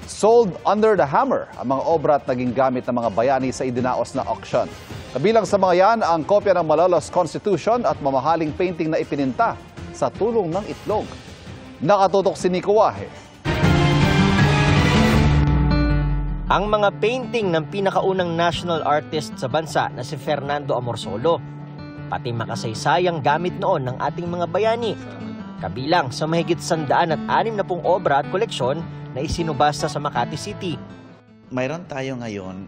Sold under the hammer ang mga obra at naging gamit ng mga bayani sa idinaos na auction. Kabilang sa mga yan ang kopya ng Malolos Constitution at mamahaling painting na ipininta sa tulong ng itlog. Nakatutok si Nico Wahe. Ang mga painting ng pinakaunang national artist sa bansa na si Fernando Amorsolo, pati makasaysayang gamit noon ng ating mga bayani, kabilang sa mahigit 160 obra at koleksyon na isinubasta sa Makati City. Mayroon tayo ngayon,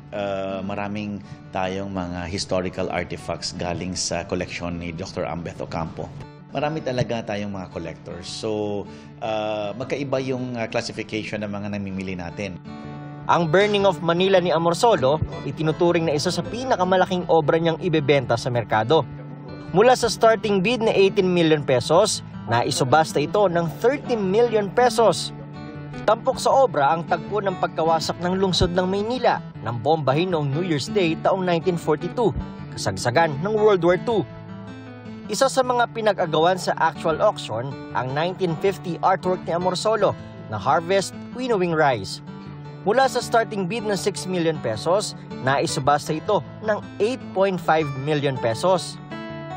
maraming tayong mga historical artifacts galing sa koleksyon ni Dr. Ambeth Ocampo. Marami talaga tayong mga collectors. So, magkaiba yung classification ng mga namimili natin. Ang Burning of Manila ni Amorsolo, itinuturing na isa sa pinakamalaking obra niyang ibebenta sa merkado. Mula sa starting bid na 18 million pesos, naisubasta ito ng 30 million pesos. Tampok sa obra ang tagpo ng pagkawasak ng lungsod ng Maynila ng bombahin noong New Year's Day taong 1942, kasagsagan ng World War II. Isa sa mga pinag-agawan sa actual auction ang 1950 artwork ni Amorsolo na Harvest Winnowing Rice. Mula sa starting bid ng 6 million pesos, naisubasta ito ng 8.5 million pesos.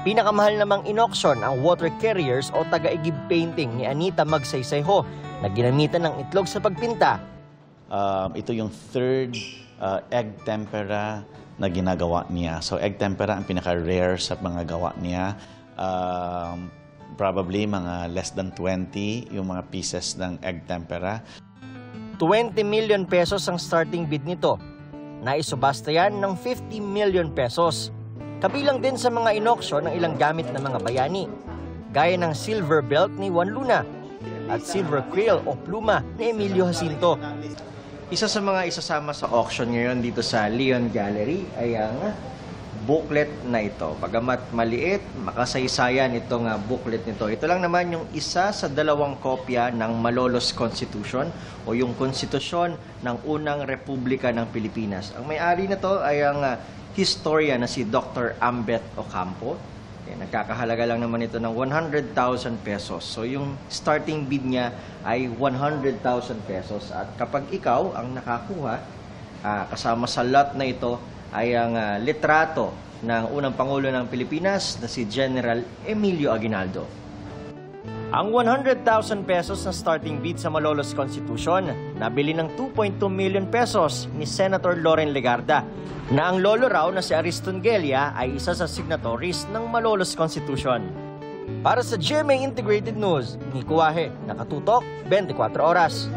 Pinakamahal namang in-auction ang water carriers o taga-igib painting ni Anita Magsaysayho na ginamitan ng itlog sa pagpinta. Ito yung third egg tempera na ginagawa niya. So egg tempera ang pinaka-rare sa mga gawa niya. Probably mga less than 20 yung mga pieces ng egg tempera. 20 million pesos ang starting bid nito. Naisubasta yan ng 50 million pesos. Kabilang din sa mga in-auction ng ilang gamit ng mga bayani, gaya ng silver belt ni Juan Luna at silver quill o pluma ni Emilio Jacinto. Isa sa mga isasama sa auction ngayon dito sa Leon Gallery ay ang booklet na ito. Bagamat maliit, makasaysayan itong booklet nito. Ito lang naman yung isa sa 2 kopya ng Malolos Constitution o yung konstitusyon ng unang Republika ng Pilipinas. Ang may-ari na to ay ang historian na si Dr. Ambeth Ocampo. Nagkakahalaga lang naman ito ng 100,000 pesos. So yung starting bid niya ay 100,000 pesos. At kapag ikaw ang nakakuha, kasama sa lot na ito ay ang litrato ng unang Pangulo ng Pilipinas na si General Emilio Aguinaldo. Ang 100,000 pesos na starting bid sa Malolos Constitution nabili ng 2.2 million pesos ni Senator Loren Legarda na ang lolo raw na si Ariston Gelia ay isa sa signatories ng Malolos Constitution. Para sa GMA Integrated News, Nico Wahe, nakatutok 24 oras.